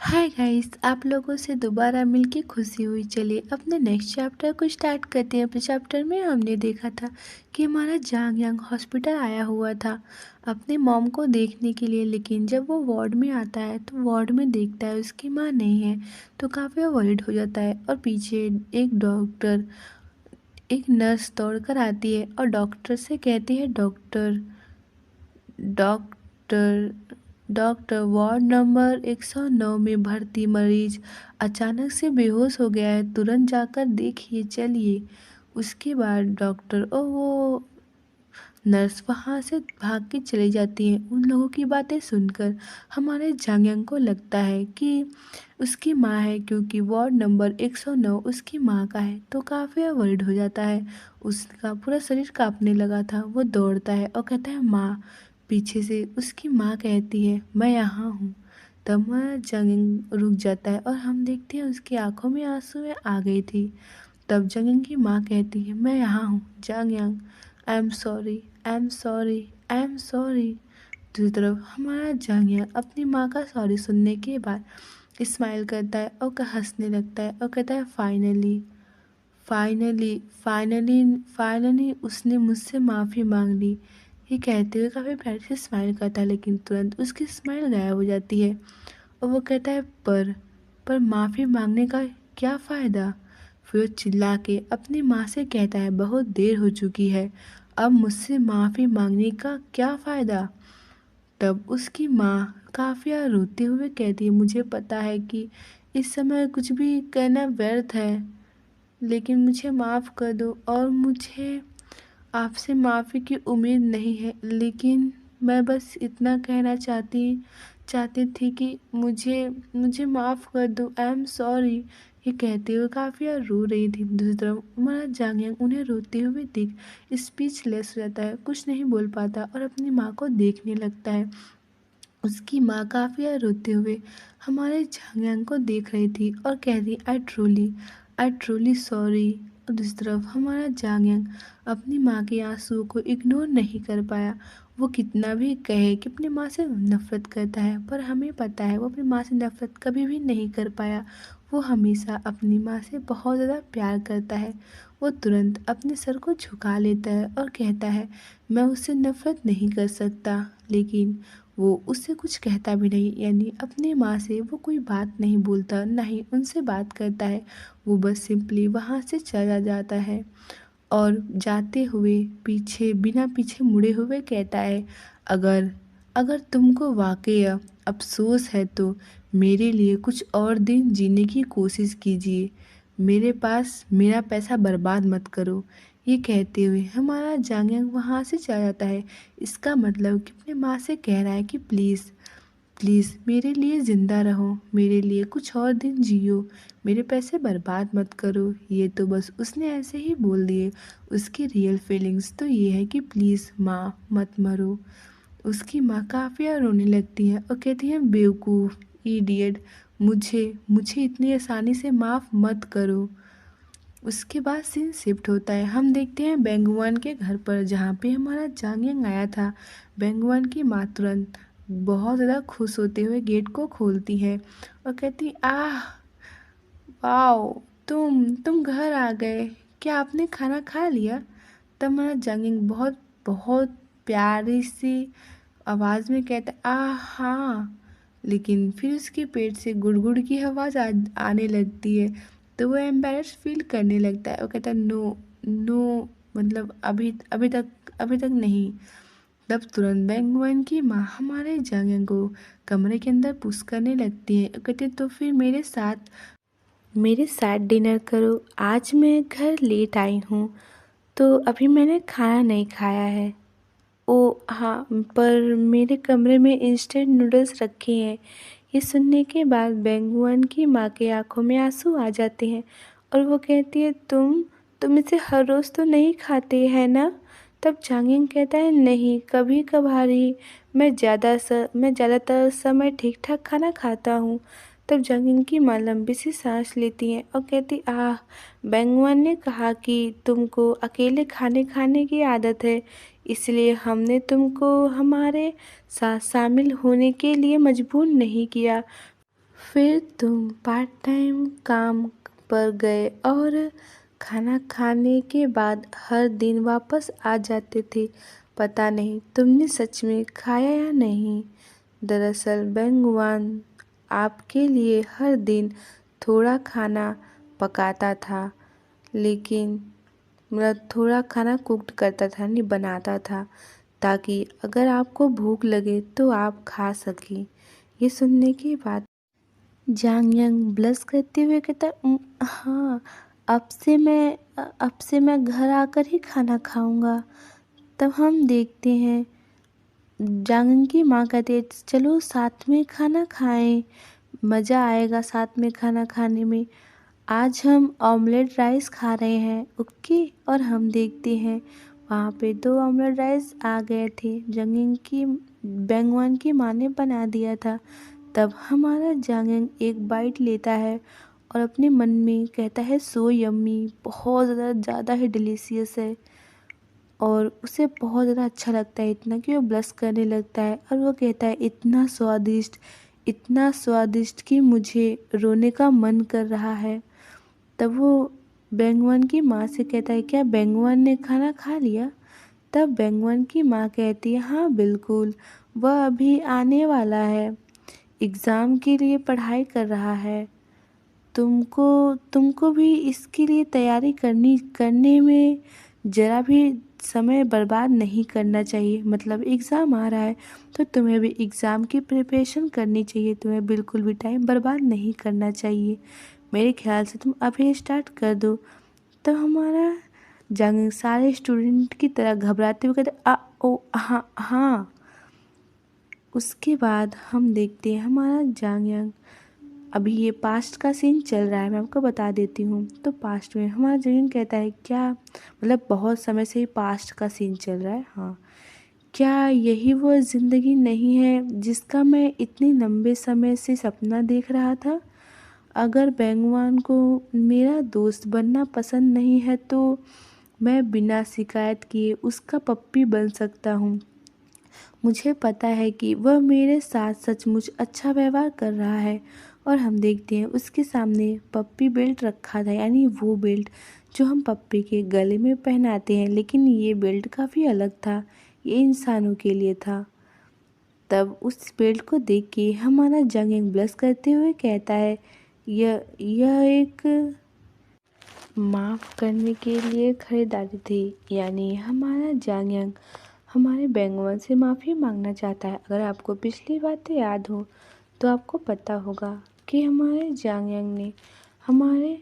Hi guys, आप लोगों से दोबारा मिलके खुशी हुई। चलिए अपने नेक्स्ट चैप्टर को स्टार्ट करते हैं। अपने चैप्टर में हमने देखा था कि हमारा जांग यांग हॉस्पिटल आया हुआ था अपने मॉम को देखने के लिए, लेकिन जब वो वार्ड में आता है तो वार्ड में देखता है उसकी माँ नहीं है, तो काफ़ी वरिड हो जाता है। और पीछे एक नर्स दौड़ कर आती है और डॉक्टर से कहती है, doctor doctor doctor, ward number 109 में भर्ती मरीज अचानक से बेहोश हो गया है, तुरंत जाकर देखिए चलिए। उसके बाद डॉक्टर और वो नर्स वहाँ से भाग के चली जाती हैं। उन लोगों की बातें सुनकर हमारे जांगयांग को लगता है कि उसकी माँ है, क्योंकि वार्ड नंबर 109 उसकी माँ का है, तो काफ़ी वरिड हो जाता है। उसका पूरा शरीर कांपने लगा था। वो दौड़ता है और कहता है माँ। पीछे से उसकी माँ कहती है मैं यहाँ हूँ। तब हमारा जांगयांग रुक जाता है और हम देखते हैं उसकी आंखों में आंसू आ गई थी। तब जांगयांग की माँ कहती है मैं यहाँ हूँ जांगयांग, I am sorry, I am sorry, I am sorry. दूसरी तरफ हमारा जांगयांग अपनी माँ का सॉरी सुनने के बाद स्माइल करता है और हंसने लगता है और कहता है फाइनली फाइनली फाइनली फाइनली उसने मुझसे माफ़ी मांग ली। ये कहते हुए काफ़ी प्यार से स्माइल करता है, लेकिन तुरंत उसकी स्माइल गायब हो जाती है और वो कहता है पर माफ़ी मांगने का क्या फ़ायदा। फिर वो चिल्ला के अपनी माँ से कहता है बहुत देर हो चुकी है, अब मुझसे माफ़ी मांगने का क्या फ़ायदा। तब उसकी माँ काफ़ी रोते हुए कहती है मुझे पता है कि इस समय कुछ भी कहना व्यर्थ है, लेकिन मुझे माफ़ कर दो और मुझे आपसे माफ़ी की उम्मीद नहीं है, लेकिन मैं बस इतना कहना चाहती थी कि मुझे मुझे माफ़ कर दो, आई एम सॉरी। ये कहते हुए काफ़ी रो रही थी। दूसरी तरफ हमारा जांगयांग उन्हें रोते हुए देख स्पीचलेस हो जाता है, कुछ नहीं बोल पाता और अपनी माँ को देखने लगता है। उसकी माँ काफ़ी रोते हुए हमारे जांगयांग को देख रही थी और कह रही आई ट्रूली सॉरी। और दूसरी तरफ हमारा जांगयांग अपनी माँ के आंसुओं को इग्नोर नहीं कर पाया। वो कितना भी कहे कि अपनी माँ से नफ़रत करता है, पर हमें पता है वो अपनी माँ से नफ़रत कभी भी नहीं कर पाया। वो हमेशा अपनी माँ से बहुत ज़्यादा प्यार करता है। वो तुरंत अपने सर को झुका लेता है और कहता है मैं उससे नफ़रत नहीं कर सकता, लेकिन वो उससे कुछ कहता भी नहीं, यानी अपनी माँ से वो कोई बात नहीं बोलता, ना ही उनसे बात करता है। वो बस सिंपली वहाँ से चला जाता है और जाते हुए पीछे बिना पीछे मुड़े हुए कहता है अगर अगर तुमको वाकई अफसोस है तो मेरे लिए कुछ और दिन जीने की कोशिश कीजिए, मेरे पास मेरा पैसा बर्बाद मत करो। ये कहते हुए हमारा जांगयांग वहाँ से चला जाता है। इसका मतलब कि अपने माँ से कह रहा है कि प्लीज़ प्लीज़ मेरे लिए ज़िंदा रहो, मेरे लिए कुछ और दिन जियो, मेरे पैसे बर्बाद मत करो। ये तो बस उसने ऐसे ही बोल दिए। उसकी रियल फीलिंग्स तो ये है कि प्लीज़ माँ मत मरो। उसकी माँ काफ़ी रोने लगती है और कहती है बेवकूफ़, इडियट, मुझे मुझे इतनी आसानी से माफ़ मत करो। उसके बाद सीन शिफ्ट होता है। हम देखते हैं बेंगुआन के घर पर, जहाँ पे हमारा जांगयांग आया था। बेंगुआन की माँ तुरंत बहुत ज़्यादा खुश होते हुए गेट को खोलती है और कहती आह वाओ, तुम घर आ गए, क्या आपने खाना खा लिया। तब हमारा जांगयांग बहुत बहुत प्यारी सी आवाज़ में कहता हाँ, लेकिन फिर उसके पेट से गुड़गुड़ की आवाज़ आने लगती है। तो वो एम्बैरेस फील करने लगता है और कहता है नो नो, मतलब अभी तक नहीं। तब तुरंत बेंगुआन की माँ हमारे जांगयांग को कमरे के अंदर पुश करने लगती है और कहती तो फिर मेरे साथ डिनर करो, आज मैं घर लेट आई हूँ तो अभी मैंने खाना नहीं खाया है। ओ हाँ, पर मेरे कमरे में इंस्टेंट नूडल्स रखे हैं। ये सुनने के बाद बेंगुआन की माँ के आंखों में आंसू आ जाते हैं और वो कहती है तुम इसे हर रोज़ तो नहीं खाते हैं ना। तब जांगयांग कहता है नहीं, कभी कभार ही, मैं ज़्यादातर समय ठीक ठाक खाना खाता हूँ। तब जांगयांग की माँ लंबी सी सांस लेती हैं और कहती आह, बेंगुआन ने कहा कि तुमको अकेले खाने की आदत है, इसलिए हमने तुमको हमारे साथ शामिल होने के लिए मजबूर नहीं किया। फिर तुम पार्ट टाइम काम पर गए और खाना खाने के बाद हर दिन वापस आ जाते थे। पता नहीं तुमने सच में खाया या नहीं। दरअसल बैंगवान आपके लिए हर दिन थोड़ा खाना पकाता था, लेकिन मतलब थोड़ा खाना कुक्ड करता था, नहीं बनाता था, ताकि अगर आपको भूख लगे तो आप खा सकें। ये सुनने के बाद जांग यांग ब्लश करते हुए कहता, हाँ, अब से मैं घर आकर ही खाना खाऊंगा। तब हम देखते हैं जांग की माँ कहती है, चलो साथ में खाना खाएं, मज़ा आएगा साथ में खाना खाने में। आज हम ऑमलेट राइस खा रहे हैं, ओके। और हम देखते हैं वहाँ पे 2 ऑमलेट राइस आ गए थे, जंगिंग की बैंगवान की माँ ने बना दिया था। तब हमारा जांगिंग एक बाइट लेता है और अपने मन में कहता है, सो यम्मी, बहुत ज़्यादा ही डिलीशियस है। और उसे बहुत ज़्यादा अच्छा लगता है, इतना कि वो ब्लश करने लगता है और वो कहता है, इतना स्वादिष्ट कि मुझे रोने का मन कर रहा है। तब वो बैंगवान की माँ से कहता है, क्या बैंगवान ने खाना खा लिया? तब बैंगवान की माँ कहती है, हाँ बिल्कुल, वह अभी आने वाला है, एग्ज़ाम के लिए पढ़ाई कर रहा है। तुमको भी इसके लिए तैयारी करने में ज़रा भी समय बर्बाद नहीं करना चाहिए। मतलब एग्ज़ाम आ रहा है तो तुम्हें भी एग्ज़ाम की प्रिपरेशन करनी चाहिए, तुम्हें बिल्कुल भी टाइम बर्बाद नहीं करना चाहिए। मेरे ख्याल से तुम अभी स्टार्ट कर दो। तो हमारा जंग सारे स्टूडेंट की तरह घबराते हुए कहते, ओ हाँ हाँ। उसके बाद हम देखते हैं हमारा जांग यांग, अभी ये पास्ट का सीन चल रहा है, मैं आपको बता देती हूँ। तो पास्ट में हमारा जंग कहता है, क्या मतलब बहुत समय से ही पास्ट का सीन चल रहा है, हाँ, क्या यही वो ज़िंदगी नहीं है जिसका मैं इतने लंबे समय से सपना देख रहा था? अगर बैंगवान को मेरा दोस्त बनना पसंद नहीं है तो मैं बिना शिकायत किए उसका पप्पी बन सकता हूँ। मुझे पता है कि वह मेरे साथ सचमुच अच्छा व्यवहार कर रहा है। और हम देखते हैं उसके सामने पप्पी बेल्ट रखा था, यानी वो बेल्ट जो हम पप्पी के गले में पहनाते हैं, लेकिन ये बेल्ट काफ़ी अलग था, ये इंसानों के लिए था। तब उस बेल्ट को देख के हमारा जंग ब्लश करते हुए कहता है, यह एक माफ़ करने के लिए खरीदारी थी, यानी हमारा जांग हमारे बैंगवान से माफ़ी मांगना चाहता है। अगर आपको पिछली बातें याद हो तो आपको पता होगा कि हमारे जांग ने हमारे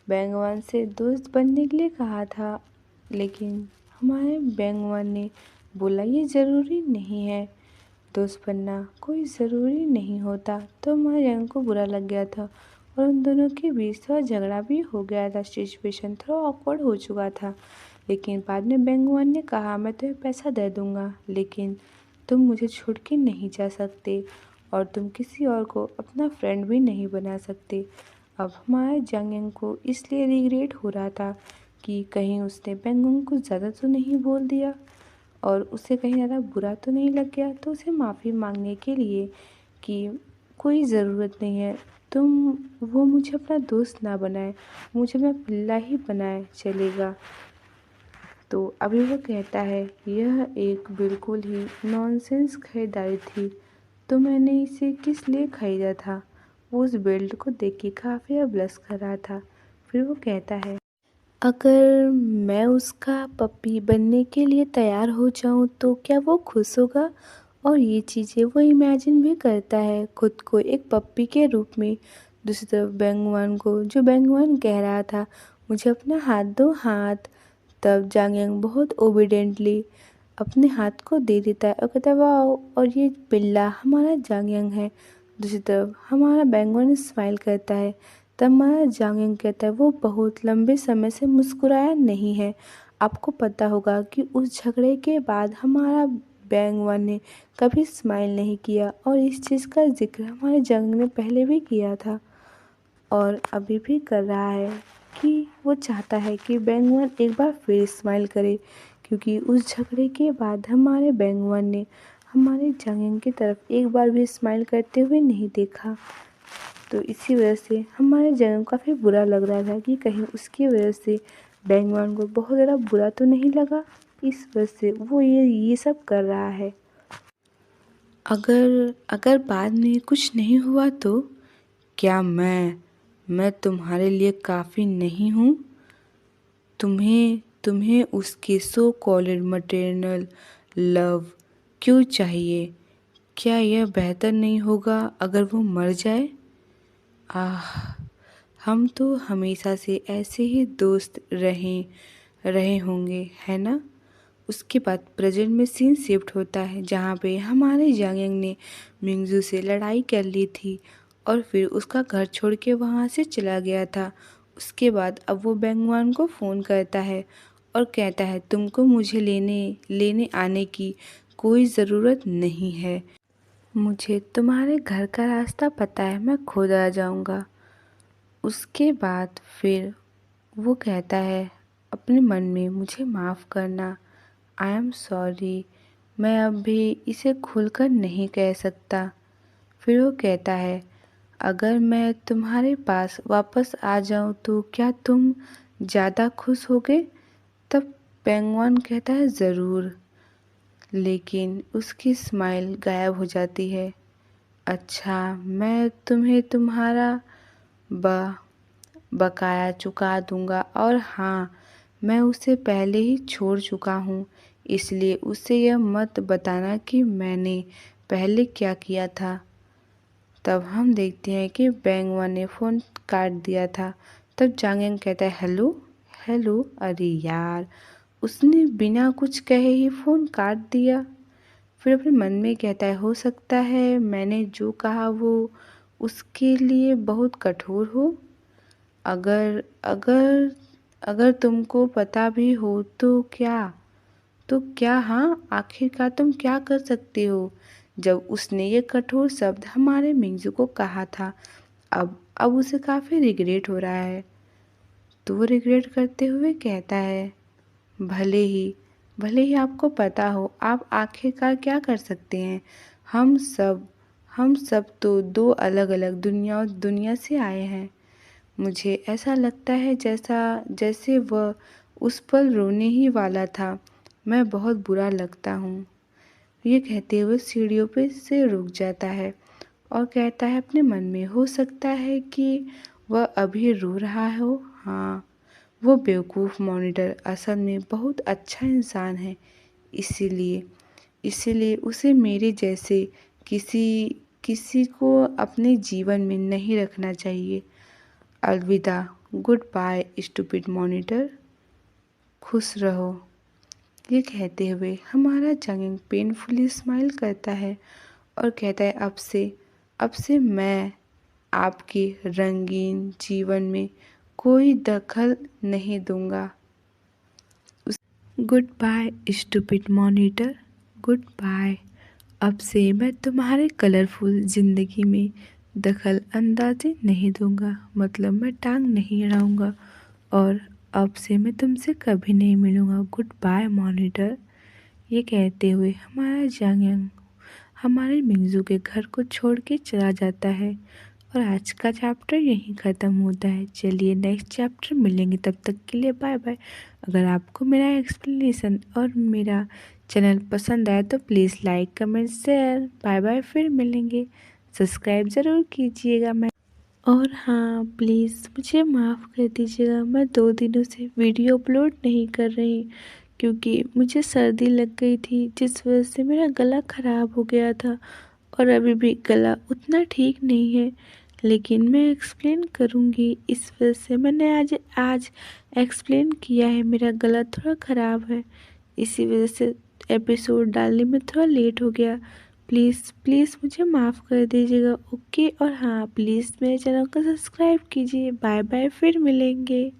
बैंगवान से दोस्त बनने के लिए कहा था, लेकिन हमारे बैंगवान ने बोला ये ज़रूरी नहीं है, दोस्त बनना कोई ज़रूरी नहीं होता। तो हमारे जांग को बुरा लग गया था और उन दोनों के बीच थोड़ा झगड़ा भी हो गया था, सिचुएशन थोड़ा ऑकवर्ड हो चुका था। लेकिन बाद में बैंगवान ने कहा, मैं तुम्हें पैसा दे दूँगा, लेकिन तुम मुझे छोड़ के नहीं जा सकते और तुम किसी और को अपना फ्रेंड भी नहीं बना सकते। अब हमारे जांग को इसलिए रिग्रेट हो रहा था कि कहीं उसने बैंगवान को ज़्यादा तो नहीं बोल दिया और उसे कहीं ज़्यादा बुरा तो नहीं लग गया। तो उसे माफ़ी मांगने के लिए कि कोई ज़रूरत नहीं है, वो मुझे अपना दोस्त ना बनाए, मुझे अपना पिल्ला ही बनाए चलेगा। तो अभी वो कहता है, यह एक बिल्कुल ही नॉनसेंस खरीदारी थी, तो मैंने इसे किस लिए खरीदा था? वो उस बेल्ट को देख के काफ़ी ब्लश कर रहा था। फिर वो कहता है, अगर मैं उसका पप्पी बनने के लिए तैयार हो जाऊं तो क्या वो खुश होगा? और ये चीज़ें वो इमेजिन भी करता है खुद को एक पप्पी के रूप में। दूसरी तरफ बैंगवान को, जो बैंगवान कह रहा था, मुझे अपना हाथ दो, हाथ। तब जांग बहुत ओबीडेंटली अपने हाथ को दे देता है और कहता है, वाह, और ये पिल्ला हमारा जांग है। दूसरी तरफ हमारा बैंगवान स्माइल करता है। तब हमारा जांग कहता है, वो बहुत लंबे समय से मुस्कुराया नहीं है। आपको पता होगा कि उस झगड़े के बाद हमारा बैंगवान ने कभी स्माइल नहीं किया और इस चीज़ का जिक्र हमारे जांग ने पहले भी किया था और अभी भी कर रहा है कि वो चाहता है कि बैंगवान एक बार फिर स्माइल करे, क्योंकि उस झगड़े के बाद हमारे बैंगवान ने हमारे जांग की तरफ एक बार भी स्माइल करते हुए नहीं देखा। तो इसी वजह से हमारे जंग को काफ़ी बुरा लग रहा था कि कहीं उसकी वजह से बैंगवान को बहुत ज़्यादा बुरा तो नहीं लगा, इस वजह से वो ये सब कर रहा है। अगर अगर बाद में कुछ नहीं हुआ तो क्या मैं तुम्हारे लिए काफ़ी नहीं हूँ? तुम्हें तुम्हें उसके सो कॉल्ड मैटरनल लव क्यों चाहिए? क्या यह बेहतर नहीं होगा अगर वो मर जाए? आह, हम तो हमेशा से ऐसे ही दोस्त रहे होंगे, है ना? उसके बाद प्रेजेंट में सीन शिफ्ट होता है जहाँ पे हमारे जांगयांग ने मिंगजू से लड़ाई कर ली थी और फिर उसका घर छोड़ के वहाँ से चला गया था। उसके बाद अब वो बैंगवान को फ़ोन करता है और कहता है तुमको मुझे लेने आने की कोई ज़रूरत नहीं है, मुझे तुम्हारे घर का रास्ता पता है, मैं खुद आ जाऊँगा। उसके बाद फिर वो कहता है अपने मन में मुझे माफ़ करना, आई एम सॉरी, मैं अब भी इसे खुलकर नहीं कह सकता। फिर वो कहता है अगर मैं तुम्हारे पास वापस आ जाऊं तो क्या तुम ज़्यादा खुश होगे? तब पेंगुइन कहता है ज़रूर, लेकिन उसकी स्माइल गायब हो जाती है। अच्छा, मैं तुम्हें तुम्हारा ब बकाया चुका दूंगा और हाँ, मैं उसे पहले ही छोड़ चुका हूँ, इसलिए उसे यह मत बताना कि मैंने पहले क्या किया था। तब हम देखते हैं कि बैंगवा ने फ़ोन काट दिया था। तब जांगयांग कहता है हेलो हेलो, अरे यार, उसने बिना कुछ कहे ही फ़ोन काट दिया। फिर अपने मन में कहता है हो सकता है मैंने जो कहा वो उसके लिए बहुत कठोर हो। अगर अगर अगर तुमको पता भी हो तो क्या हाँ, आखिरकार तुम क्या कर सकते हो? जब उसने ये कठोर शब्द हमारे मिंजू को कहा था, अब उसे काफ़ी रिग्रेट हो रहा है। तो वो रिग्रेट करते हुए कहता है भले ही आपको पता हो, आप आखिरकार क्या कर सकते हैं? हम सब तो दो अलग अलग दुनिया से आए हैं। मुझे ऐसा लगता है जैसे वह उस पल रोने ही वाला था। मैं बहुत बुरा लगता हूँ। ये कहते हुए सीढ़ियों पे से रुक जाता है और कहता है अपने मन में हो सकता है कि वह अभी रो रहा हो। हाँ, वो बेवकूफ़ मॉनिटर असल में बहुत अच्छा इंसान है, इसीलिए इसीलिए उसे मेरे जैसे किसी किसी को अपने जीवन में नहीं रखना चाहिए। अलविदा, गुड बाय स्टूपिड मॉनिटर, खुश रहो। ये कहते हुए हमारा जंगिंग पेनफुली स्माइल करता है और कहता है अब से मैं आपके रंगीन जीवन में कोई दखल नहीं दूंगा। Good bye stupid monitor, good bye. अब से मैं तुम्हारे कलरफुल ज़िंदगी में दखल अंदाजी नहीं दूंगा, मतलब मैं टांग नहीं अड़ाऊंगा और अब से मैं तुमसे कभी नहीं मिलूंगा। Good bye monitor. ये कहते हुए हमारा जांगयांग हमारे मिंगजू के घर को छोड़ के चला जाता है और आज का चैप्टर यहीं ख़त्म होता है। चलिए नेक्स्ट चैप्टर मिलेंगे, तब तक के लिए बाय बाय। अगर आपको मेरा एक्सप्लेनेशन और मेरा चैनल पसंद आए तो please like comment share. Bye bye, फिर मिलेंगे। सब्सक्राइब ज़रूर कीजिएगा। मैं और हाँ, प्लीज़ मुझे माफ़ कर दीजिएगा, मैं 2 दिनों से वीडियो अपलोड नहीं कर रही क्योंकि मुझे सर्दी लग गई थी, जिस वजह से मेरा गला ख़राब हो गया था और अभी भी गला उतना ठीक नहीं है, लेकिन मैं एक्सप्लेन करूँगी। इस वजह से मैंने आज एक्सप्लेन किया है। मेरा गला थोड़ा ख़राब है, इसी वजह से एपिसोड डालने में थोड़ा लेट हो गया। प्लीज़ प्लीज़ मुझे माफ़ कर दीजिएगा, ओके। और हाँ, प्लीज़ मेरे चैनल को सब्सक्राइब कीजिए। बाय बाय, फिर मिलेंगे।